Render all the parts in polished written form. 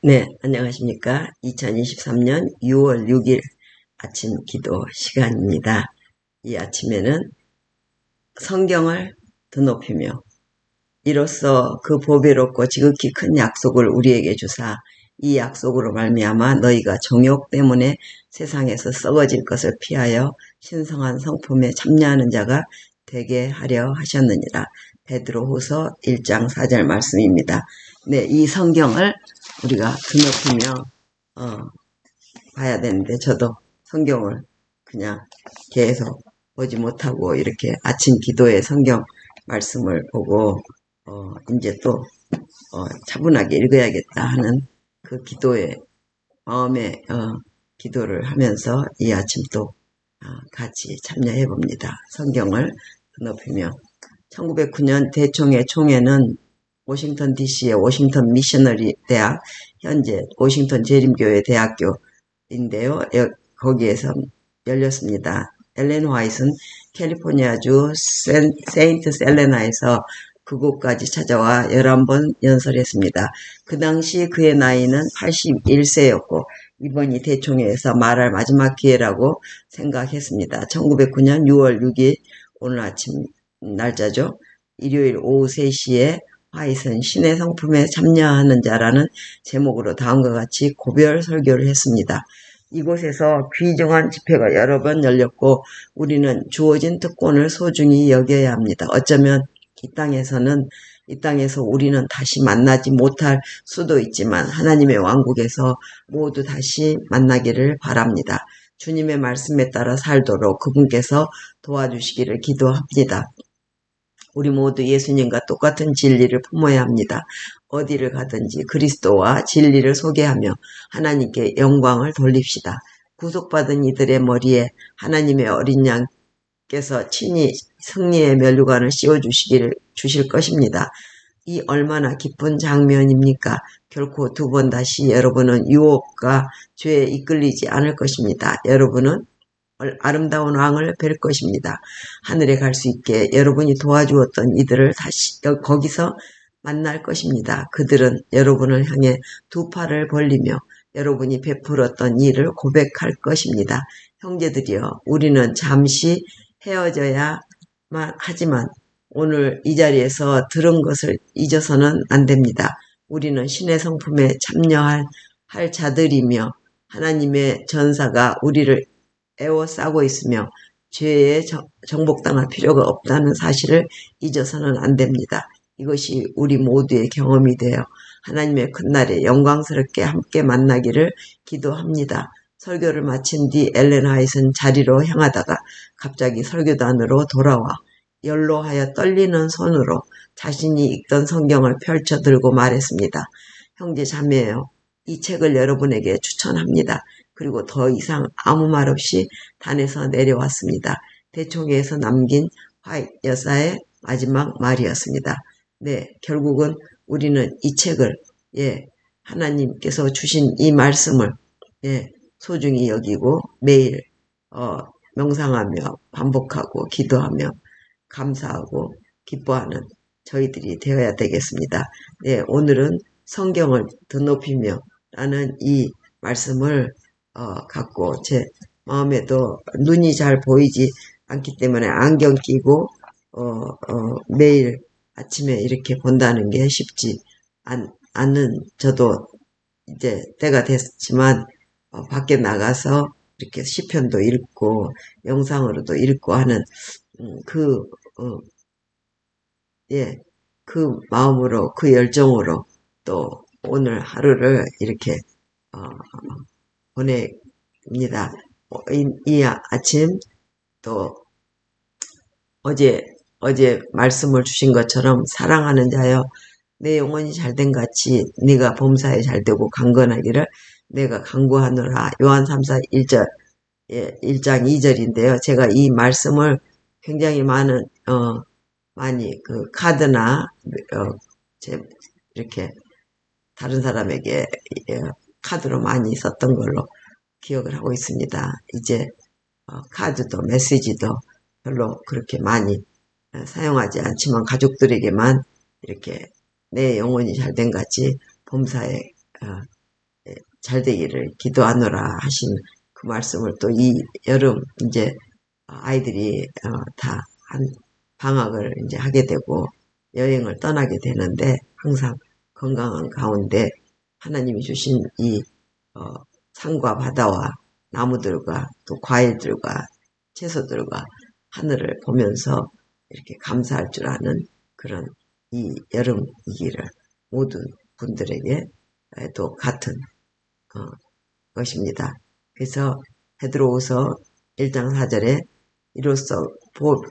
네, 안녕하십니까. 2023년 6월 6일 아침 기도 시간입니다. 이 아침에는 성경을 드높이며 이로써 그 보배롭고 지극히 큰 약속을 우리에게 주사 이 약속으로 말미암아 너희가 정욕 때문에 세상에서 썩어질 것을 피하여 신성한 성품에 참여하는 자가 되게 하려 하셨느니라. 베드로후서 1장 4절 말씀입니다. 네, 이 성경을 우리가 드높이며 봐야 되는데 저도 성경을 그냥 계속 보지 못하고 이렇게 아침 기도에 성경 말씀을 보고 이제 또 차분하게 읽어야겠다 하는 그 기도에 마음의 기도를 하면서 이 아침 또 같이 참여해 봅니다. 성경을 높이며 1909년 대총회 총회는 워싱턴 DC의 워싱턴 미셔너리 대학, 현재 워싱턴 재림교회 대학교인데요. 거기에서 열렸습니다. 엘렌 화이트는 캘리포니아주 세인트 셀레나에서 그곳까지 찾아와 11번 연설했습니다. 그 당시 그의 나이는 81세였고 이번이 대총회에서 말할 마지막 기회라고 생각했습니다. 1909년 6월 6일 오늘 아침 날짜죠. 일요일 오후 3시에 화이트는 신의 성품에 참여하는 자라는 제목으로 다음과 같이 고별 설교를 했습니다. 이곳에서 귀중한 집회가 여러 번 열렸고 우리는 주어진 특권을 소중히 여겨야 합니다. 어쩌면 이 땅에서 우리는 다시 만나지 못할 수도 있지만 하나님의 왕국에서 모두 다시 만나기를 바랍니다. 주님의 말씀에 따라 살도록 그분께서 도와주시기를 기도합니다. 우리 모두 예수님과 똑같은 진리를 품어야 합니다. 어디를 가든지 그리스도와 진리를 소개하며 하나님께 영광을 돌립시다. 구속받은 이들의 머리에 하나님의 어린 양께서 친히 승리의 면류관을 주실 것입니다. 이 얼마나 기쁜 장면입니까? 결코 두 번 다시 여러분은 유혹과 죄에 이끌리지 않을 것입니다. 여러분은 아름다운 왕을 뵐 것입니다. 하늘에 갈 수 있게 여러분이 도와주었던 이들을 다시 거기서 만날 것입니다. 그들은 여러분을 향해 두 팔을 벌리며 여러분이 베풀었던 일을 고백할 것입니다. 형제들이여, 우리는 잠시 헤어져야만 하지만 오늘 이 자리에서 들은 것을 잊어서는 안 됩니다. 우리는 신의 성품에 참여할 자들이며 하나님의 전사가 우리를 애워싸고 있으며 죄에 정복당할 필요가 없다는 사실을 잊어서는 안 됩니다. 이것이 우리 모두의 경험이 되어 하나님의 큰 날에 영광스럽게 함께 만나기를 기도합니다. 설교를 마친 뒤 엘렌 화이트는 자리로 향하다가 갑자기 설교단으로 돌아와 연로하여 떨리는 손으로 자신이 읽던 성경을 펼쳐 들고 말했습니다. 형제 자매요, 이 책을 여러분에게 추천합니다. 그리고 더 이상 아무 말 없이 단에서 내려왔습니다. 대총회에서 남긴 화이트 여사의 마지막 말이었습니다. 네, 결국은 우리는 이 책을 하나님께서 주신 이 말씀을 소중히 여기고 매일 명상하며 반복하고 기도하며 감사하고 기뻐하는 저희들이 되어야 되겠습니다. 네, 오늘은 성경을 드높이며 라는 이 말씀을 갖고 제 마음에도 눈이 잘 보이지 않기 때문에 안경 끼고 매일 아침에 이렇게 본다는 게 쉽지 않는 저도 이제 때가 됐지만 밖에 나가서 이렇게 시편도 읽고 영상으로도 읽고 하는 그 마음으로 그 열정으로 또 오늘 하루를 이렇게 보냅니다. 이 아침 또 어제 말씀을 주신 것처럼 사랑하는 자여 내 영혼이 잘된 같이 네가 범사에 잘되고 강건하기를 내가 간구하노라. 요한 3사 1절 1장 2절인데요. 제가 이 말씀을 굉장히 많이 그 카드나 이렇게 다른 사람에게 카드로 많이 썼던 걸로 기억을 하고 있습니다. 이제 카드도 메시지도 별로 그렇게 많이 사용하지 않지만 가족들에게만 이렇게 내 영혼이 잘된 같이 범사에 잘 되기를 기도하노라 하신 그 말씀을 또 이 여름 이제 아이들이 다 한 방학을 이제 하게 되고 여행을 떠나게 되는데 항상 건강한 가운데 하나님이 주신 이 산과 바다와 나무들과 또 과일들과 채소들과 하늘을 보면서 이렇게 감사할 줄 아는 그런 이 여름이기를 모든 분들에게 또 같은 것입니다. 그래서 베드로후서 1장 4절에 이로써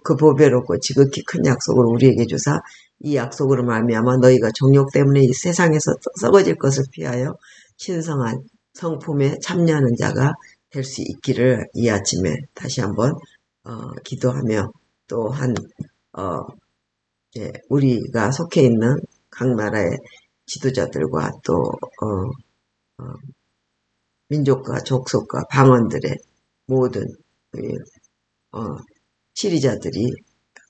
그 보배롭고 지극히 큰 약속을 우리에게 주사 이 약속으로 말미암아 너희가 정욕 때문에 이 세상에서 썩어질 것을 피하여 신성한 성품에 참여하는 자가 될 수 있기를 이 아침에 다시 한번 기도하며 또한 우리가 속해 있는 각 나라의 지도자들과 또 민족과 족속과 방언들의 모든 치리자들이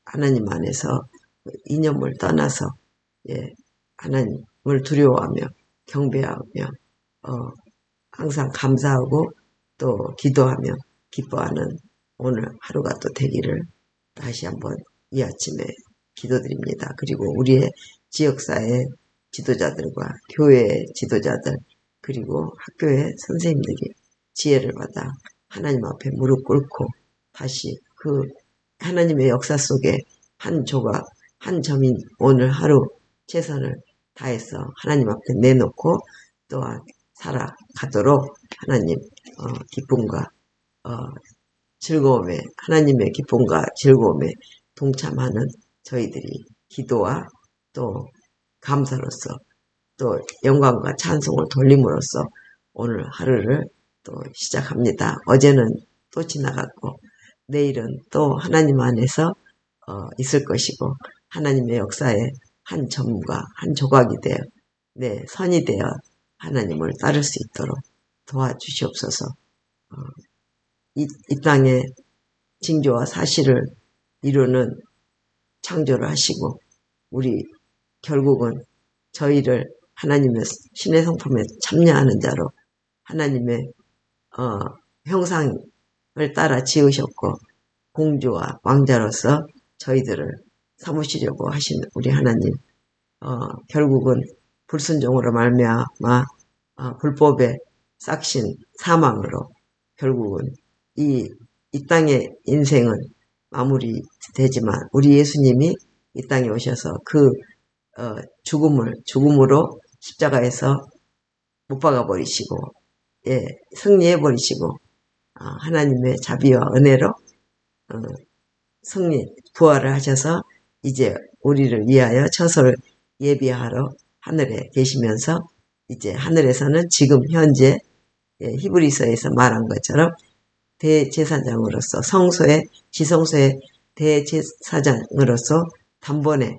하나님 안에서 이념을 떠나서 하나님을 두려워하며 경배하며 항상 감사하고 또 기도하며 기뻐하는 오늘 하루가 또 되기를 다시 한번 이 아침에 기도드립니다. 그리고 우리의 지역사회 지도자들과 교회의 지도자들 그리고 학교의 선생님들이 지혜를 받아 하나님 앞에 무릎 꿇고 다시 그 하나님의 역사 속에 한 조각, 한 점인 오늘 하루 최선을 다해서 하나님 앞에 내놓고 또한 살아가도록 하나님 기쁨과 즐거움에 하나님의 기쁨과 즐거움에 동참하는 저희들이 기도와 또 감사로서 또 영광과 찬송을 돌림으로써 오늘 하루를 또 시작합니다. 어제는 또 지나갔고 내일은 또 하나님 안에서 있을 것이고 하나님의 역사의 한 점과 한 조각이 되어 선이 되어 하나님을 따를 수 있도록 도와주시옵소서. 이 땅의 징조와 사실을 이루는 창조를 하시고 우리 결국은 저희를 하나님의 신의 성품에 참여하는 자로 하나님의 형상을 따라 지으셨고 공주와 왕자로서 저희들을 삼으시려고 하신 우리 하나님 결국은 불순종으로 말미암아 불법에 싹신 사망으로 결국은 이 땅의 인생은 마무리되지만 우리 예수님이 이 땅에 오셔서 그 죽음으로 십자가에서 못 박아 버리시고 승리해 버리시고 하나님의 자비와 은혜로 부활을 하셔서 이제 우리를 위하여 처소를 예비하러 하늘에 계시면서 이제 하늘에서는 지금 현재 히브리서에서 말한 것처럼 대제사장으로서 지성소의 대제사장으로서 단번에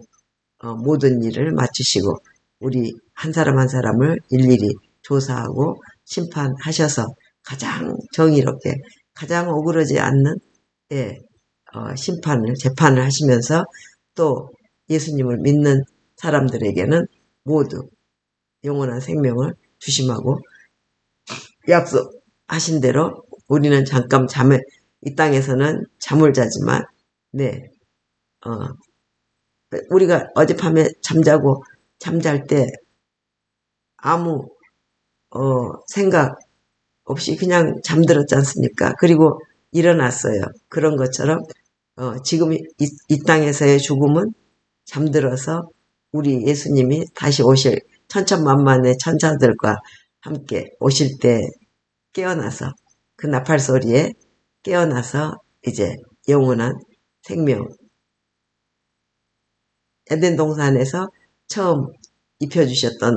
모든 일을 마치시고 우리 한 사람 한 사람을 일일이 조사하고 심판하셔서 가장 정의롭게 가장 억울하지 않는 재판을 하시면서 또 예수님을 믿는 사람들에게는 모두 영원한 생명을 주심하고 약속하신 대로 우리는 잠깐 이 땅에서는 잠을 자지만 우리가 어젯밤에 잠잘 때 아무 생각 없이 그냥 잠들었지 않습니까? 그리고 일어났어요. 그런 것처럼 지금 이 땅에서의 죽음은 잠들어서 우리 예수님이 다시 오실 천천만만의 천사들과 함께 오실 때 깨어나서 그 나팔 소리에 깨어나서 이제 영원한 생명 에덴 동산에서 처음 입혀주셨던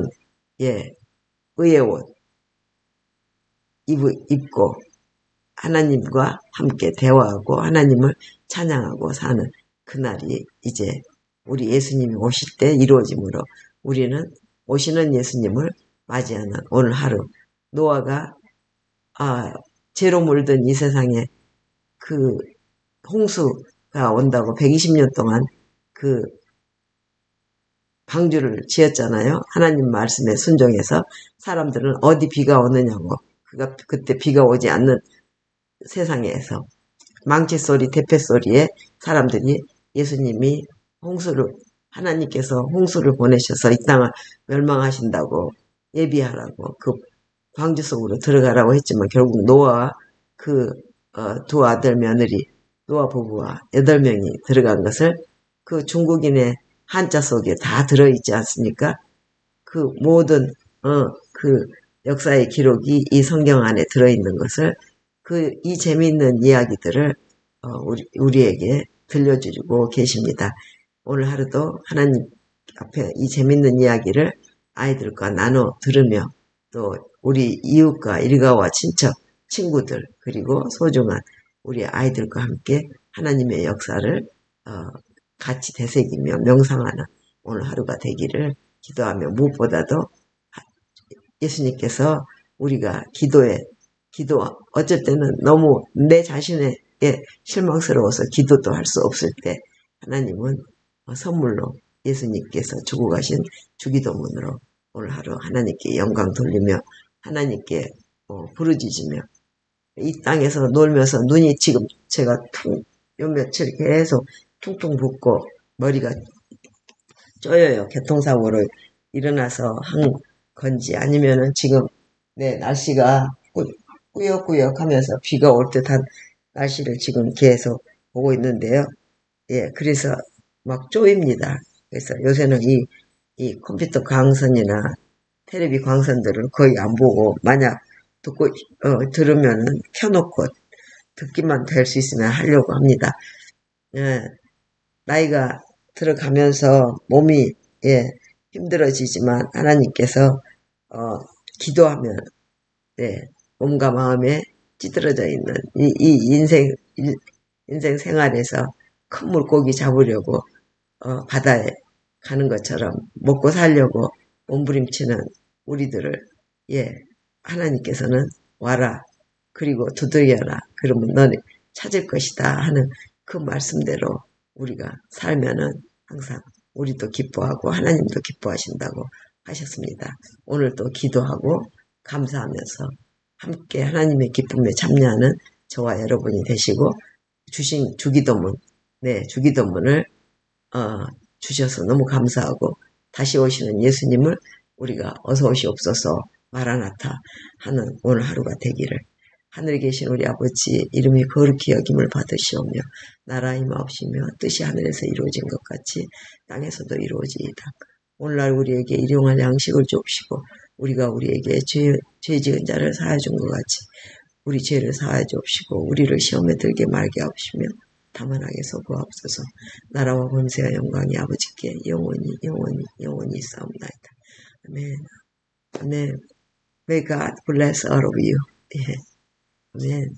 의의 옷 입고 하나님과 함께 대화하고 하나님을 찬양하고 사는 그날이 이제 우리 예수님이 오실 때 이루어지므로 우리는 오시는 예수님을 맞이하는 오늘 하루 노아가 죄로 물든 이 세상에 그 홍수가 온다고 120년 동안 그 방주를 지었잖아요. 하나님 말씀에 순종해서 사람들은 어디 비가 오느냐고. 그때 비가 오지 않는 세상에서 망치 소리, 대패 소리에 사람들이 예수님이 하나님께서 홍수를 보내셔서 이 땅을 멸망하신다고 예비하라고 그 광주 속으로 들어가라고 했지만 결국 노아와 두 아들 며느리 노아 부부와 8명이 들어간 것을 그 중국인의 한자 속에 다 들어있지 않습니까? 그 모든 그 역사의 기록이 이 성경 안에 들어있는 것을 이 재미있는 이야기들을 우리에게 들려주고 계십니다. 오늘 하루도 하나님 앞에 이 재미있는 이야기를 아이들과 나눠 들으며 또 우리 이웃과 일가와 친척, 친구들 그리고 소중한 우리 아이들과 함께 하나님의 역사를 같이 되새기며 명상하는 오늘 하루가 되기를 기도하며 무엇보다도 예수님께서 우리가 어쩔 때는 너무 내 자신에게 실망스러워서 기도도 할 수 없을 때 하나님은 선물로 예수님께서 주고 가신 주기도문으로 오늘 하루 하나님께 영광 돌리며 하나님께 부르짖으며 이 땅에서 놀면서 눈이 지금 제가 요 며칠 계속 퉁퉁 붓고 머리가 쪼여요. 교통사고로 일어나서 한 건지 아니면은 지금 날씨가 꾸역꾸역 하면서 비가 올 듯한 날씨를 지금 계속 보고 있는데요. 예, 그래서 막 쪼입니다. 그래서 요새는 이 컴퓨터 광선이나 텔레비 광선들을 거의 안 보고 만약 들으면은 켜놓고 듣기만 될 수 있으면 하려고 합니다. 예, 나이가 들어가면서 몸이 힘들어지지만 하나님께서 기도하면 몸과 마음에 찌들어져 있는 이 인생 생활에서 큰 물고기 잡으려고 바다에 가는 것처럼 먹고 살려고 몸부림치는 우리들을 하나님께서는 와라 그리고 두드려라 그러면 너는 찾을 것이다 하는 그 말씀대로 우리가 살면은 항상 우리도 기뻐하고 하나님도 기뻐하신다고 하셨습니다. 오늘도 기도하고 감사하면서 함께 하나님의 기쁨에 참여하는 저와 여러분이 되시고 주신 주기도문을 주셔서 너무 감사하고 다시 오시는 예수님을 우리가 어서 오시옵소서 마라나타 하는 오늘 하루가 되기를 하늘에 계신 우리 아버지 이름이 거룩히 여김을 받으시오며 나라 임하옵시며 뜻이 하늘에서 이루어진 것 같이 땅에서도 이루어지이다. 오늘날 우리에게 일용할 양식을 주옵시고 우리가 우리에게 죄 지은 자를 사하여 준 것 같이 우리 죄를 사하여 주옵시고 우리를 시험에 들게 말게 하옵시며 다만 악에서 구하옵소서. 나라와 권세와 영광이 아버지께 영원히 있사옵나이다. 아멘. 아멘. May God bless all of you. 예. 아멘.